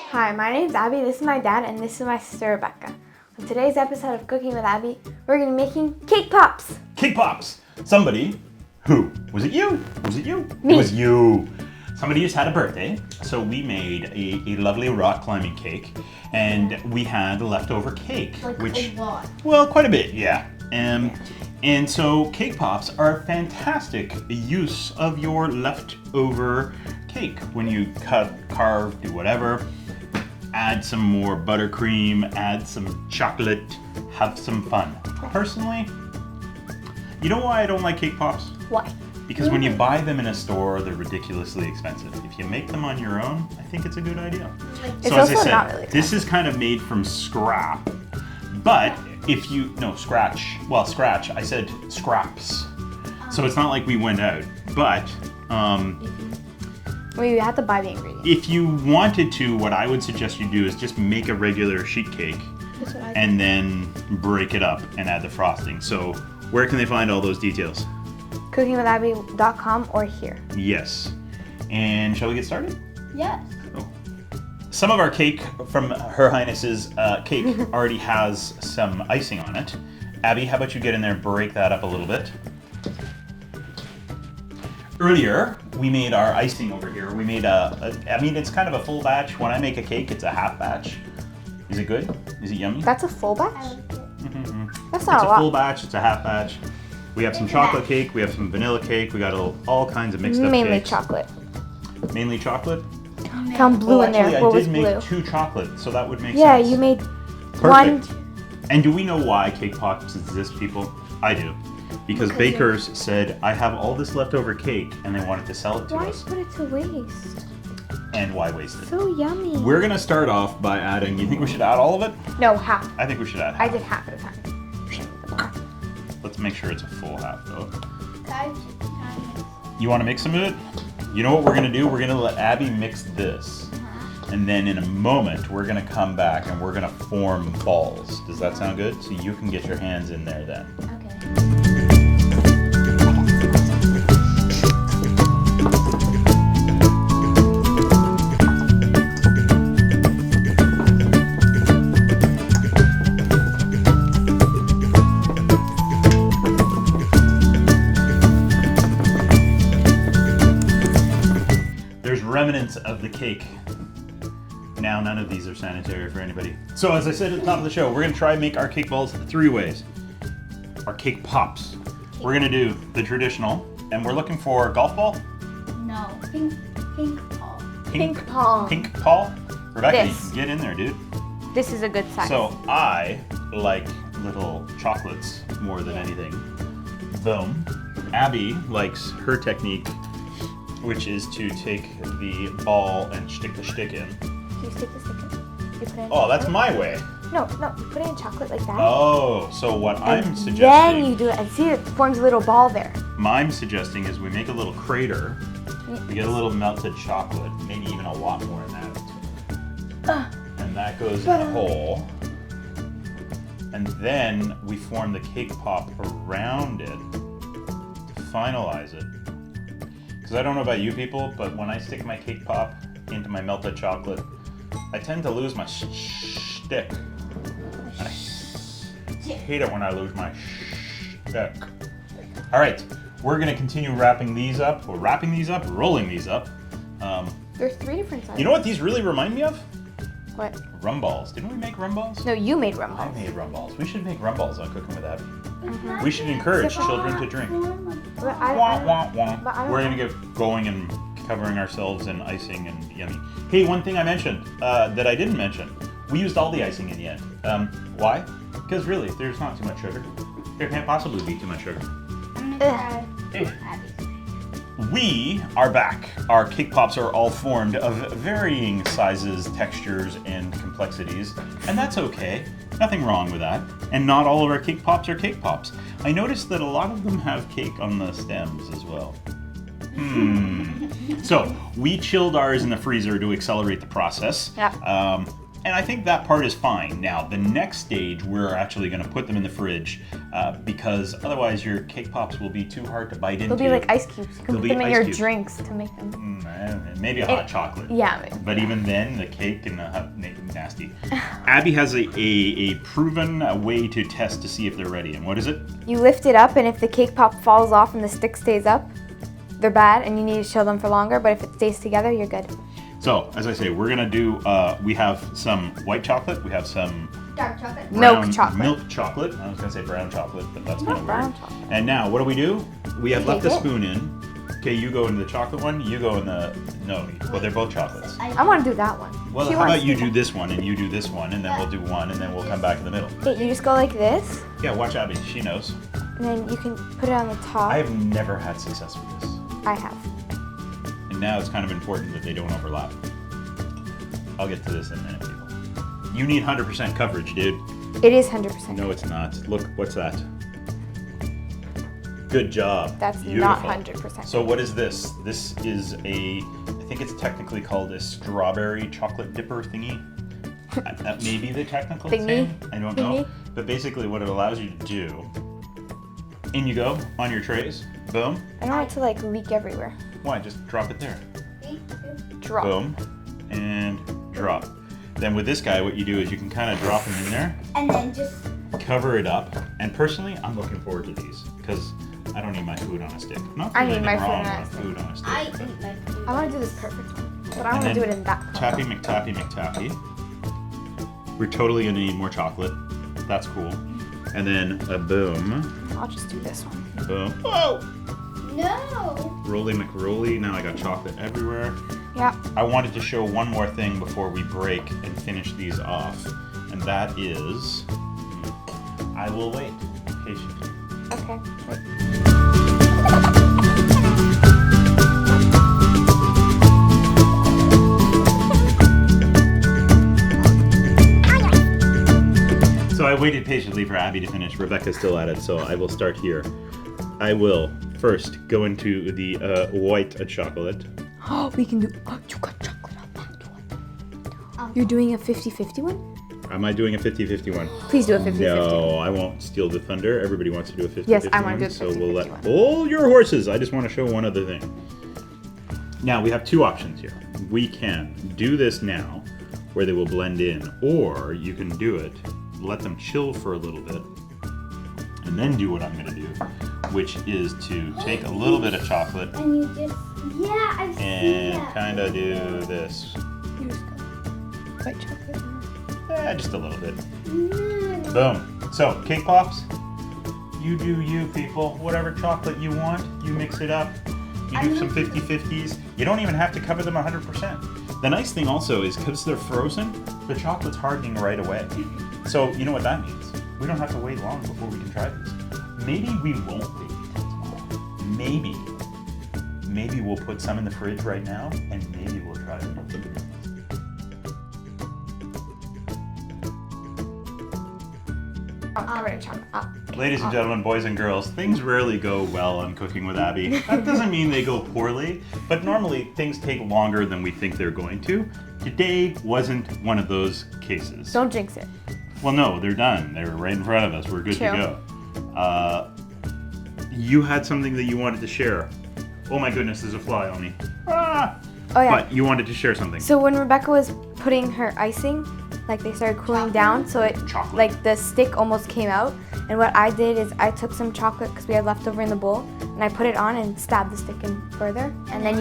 Hi, my name's Abby, this is my dad, and this is my sister Rebecca. On today's episode of Cooking with Abby, we're going to be making cake pops. Cake pops! Somebody, who? Was it you? Was it you? Me. It was you. Somebody just had a birthday, so we made a lovely rock climbing cake, and we had leftover cake. A lot. Well, quite a bit, yeah. And so cake pops are a fantastic use of your leftover cake. When you cut, carve, do whatever, add some more buttercream, add some chocolate, have some fun. Personally, you know why I don't like cake pops? Why? Because when you buy them in a store, they're ridiculously expensive. If you make them on your own, I think it's a good idea. It's also not really this is kind of made from scrap, but if you, no, scratch, I said scraps. So it's not like we went out, but Well, you have to buy the ingredients. if you wanted to, what I would suggest you do is just make a regular sheet cake That's what I do. and then break it up and add the frosting. So where can they find all those details? CookingWithAbby.com or here. Yes. And shall we get started? Yes. Some of our cake from Her Highness's cake already has some icing on it. Abby, how about you get in there and break that up a little bit? Earlier, we made our icing over here. We made I mean, it's kind of a full batch. When I make a cake, it's a half batch. Is it good? Is it yummy? That's a full batch? I like it. That's It's not a a lot. full batch, it's a half batch. We have some chocolate cake, we have some vanilla cake, we got all kinds of mixed up Mainly cakes. chocolate. Mainly chocolate? Found blue in there. Actually, What I was did blue? make 2 chocolate, so that would make Yeah, sense. you made Perfect. one. And do we know why cake pops exist, people? I do. Because bakers said, I have all this leftover cake, and they wanted to sell it to Why us. put it to waste? And why waste it? So yummy. We're gonna start off by adding, you think we should add all of it? No, half. I think we should add I half. did half at a time. Let's make sure it's a full half, though. Guys, You want to mix some of it? You know what we're going to do? We're going to let Abby mix this. And then in a moment, we're going to come back and we're going to form balls. Does that sound good? So you can get your hands in there then. okay. There's remnants of the cake. Now, none of these are sanitary for anybody. So as I said at the top of the show, we're going to try and make our cake balls 3 ways. Our cake pops. We're going to do the traditional, and we're looking for golf ball? No. Pink ball. Pink ball. Pink ball? Rebecca, This. get in there, dude. This is a good size. So I like little chocolates more than anything. Boom. Abby likes her technique, which is to take the ball and stick the stick in. You stick the stick in. You put it in Oh, that's chocolate. my way. No, you put it in chocolate like that. Oh, so what and I'm suggesting, then you do it and see it forms a little ball there. I'm suggesting is we make a little crater. We get a little melted chocolate, maybe even a lot more than that. And that goes in the hole. And then we form the cake pop around it to finalize it. Because I don't know about you people, but when I stick my cake pop into my melted chocolate, I tend to lose my stick. And I hate it when I lose my stick. All right, we're gonna continue wrapping these up. We're wrapping these up, rolling these up. There's 3 different sizes. You know what these really remind me of? What? Rum balls. Didn't we make rum balls? No, you made rum I balls. made rum balls. We should make rum balls on Cooking with Abby. Mm-hmm. We should encourage children to drink. But I- Wah, wah, wah. but I don't We're gonna know. get going and covering ourselves in icing and yummy. Hey, one thing I mentioned that I didn't mention. We used all the icing in the end. Why? Because really, there's not too much sugar. There can't possibly be too much sugar. I'm gonna try Hey. Abby's. We are back. Our cake pops are all formed of varying sizes, textures, and complexities, and that's okay. Nothing wrong with that. And not all of our cake pops are cake pops. I noticed that a lot of them have cake on the stems as well. So we chilled ours in the freezer to accelerate the process. Yeah. And I think that part is fine. Now, the next stage, we're actually going to put them in the fridge because otherwise your cake pops will be too hard to bite into. They'll be like ice cubes. You can put them in your drinks to make them. Maybe a hot chocolate. Yeah. Maybe. But even then, the cake and nasty. Abby has a proven way to test to see if they're ready. And what is it? You lift it up, and if the cake pop falls off and the stick stays up, they're bad, and you need to chill them for longer. But if it stays together, you're good. So, as I say, we're gonna do, we have some white chocolate, we have some Dark chocolate. Milk chocolate. Milk chocolate. I was gonna say brown chocolate, but that's kind of brown weird. chocolate. And now, what do? We have left Take a it. spoon in. Okay, you go into the chocolate one, you go in the, no, well, they're both chocolates. I want to do that one. Well, She how wants about you to do this one, and you do this one, and then we'll do one, and then we'll come back to the middle. Okay, you just go like this, Yeah, watch Abby, she knows. and then you can put it on the top. I have never had success with this. I have. And now it's kind of important that they don't overlap. I'll get to this in a minute, people. You need 100% coverage, dude. It is 100%. No, it's not. Look, what's that? Good job. That's Beautiful. not 100%. So what is this? This is I think it's technically called a strawberry chocolate dipper thingy. That may be the technical Thingy? thing. I don't know. Thingy? But basically what it allows you to do, in you go, on your trays, boom. I don't want it to like leak everywhere. Why? Just drop it there. 3, 2. Drop. Boom. And drop. Then with this guy, what you do is you can kind of drop him in there, And then just. cover it up. And personally, I'm looking forward to these because I don't need my food on a stick. Not I that need there's my anything food wrong on a with stick. food on a I stick. eat my food. I want to do this perfect one, but I And want to then do it in that color. Tappy McTappy McTappy. We're totally gonna need more chocolate. That's cool. And then a boom, I'll just do this one. boom. Whoa! No. Roly McRoly. Now I got chocolate everywhere. Yeah. I wanted to show one more thing before we break and finish these off, and that is, I will wait patiently. Okay. So I waited patiently for Abby to finish. Rebecca's still at it, so I will start here. I will first go into the white chocolate. Oh, we can do. Oh, you got chocolate on that one. You're doing a 50-50 one? Am I doing a 50-50 one? Please do a 50-50. No, I won't steal the thunder. Everybody wants to do a 50-50 Yes, I wanna one, do the so we'll 50-50 let one. all your horses. I just want to show one other thing. Now, we have two options here. We can do this now, where they will blend in, or you can do it, let them chill for a little bit, and then do what I'm going to do, which is to take a little bit of chocolate And you just. Yeah, I've seen and that. kind of do this. You just go. White chocolate. Just a little bit. Mm. Boom. So, cake pops, you do you, people. Whatever chocolate you want, you mix it up. You do some 50-50s. You don't even have to cover them 100%. The nice thing also is because they're frozen, the chocolate's hardening right away. So, you know what that means? We don't have to wait long before we can try these. Maybe we won't wait till tomorrow. Maybe we'll put some in the fridge right now, and maybe we'll try them. Covered in chocolate. Ladies and gentlemen, boys and girls, things rarely go well on Cooking with Abby. That doesn't mean they go poorly, but normally things take longer than we think they're going to. Today wasn't one of those cases. Don't jinx it. Well, no, they're done. They were right in front of us. We're good True. to go. You had something that you wanted to share. Oh my goodness, there's a fly on me. Ah! Oh yeah. But you wanted to share something. So when Rebecca was putting her icing, like they started cooling down, so it Chocolate. like the stick almost came out. And what I did is I took some chocolate because we had leftover in the bowl, and I put it on and stabbed the stick in further. And then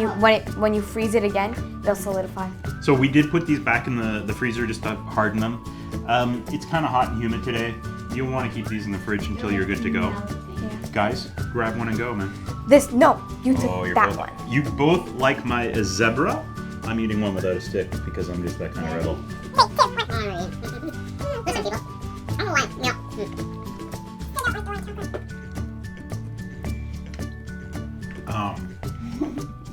when you freeze it again, they'll solidify. So we did put these back in the freezer just to harden them. It's kind of hot and humid today. You'll want to keep these in the fridge until you're good to go. Guys, grab one and go, man. You took Oh, you're that both. one. You both like my zebra. I'm eating one without a stick because I'm just that kind of rebel. Listen, people. I don't know why. No.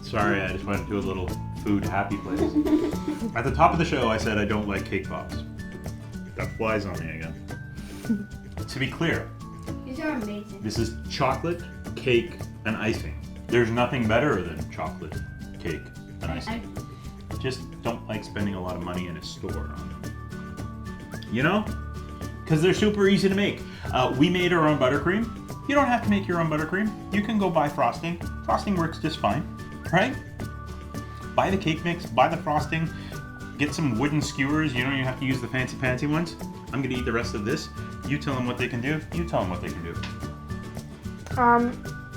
Sorry, I just went to a little food happy place. At the top of the show, I said I don't like cake pops. That flies on me again. To be clear, These are amazing. this is chocolate, cake, and icing. There's nothing better than chocolate, cake, and icing. Just don't like spending a lot of money in a store on them. you know? Because they're super easy to make. We made our own buttercream. You don't have to make your own buttercream. You can go buy frosting. Frosting works just fine, right? Buy the cake mix, buy the frosting, get some wooden skewers. You don't even have to use the fancy ones. I'm gonna eat the rest of this. You tell them what they can do. You tell them what they can do.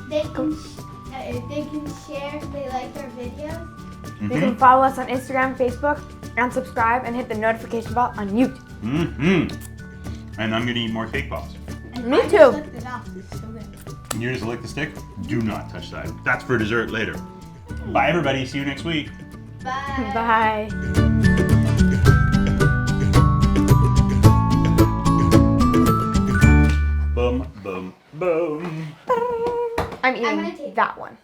They can share if they like our videos. You can follow us on Instagram, Facebook, and subscribe and hit the notification bell on YouTube. And I'm gonna eat more cake pops. Me I too. just licked it off. It's so good. You just lick the stick? Do not touch that. That's for dessert later. Bye everybody, see you next week. Bye. Bye. Boom, boom, boom. I'm gonna eating take that one.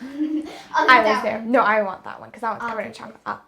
I'll I eat was that there. No, I want that one because that one's covered in chocolate.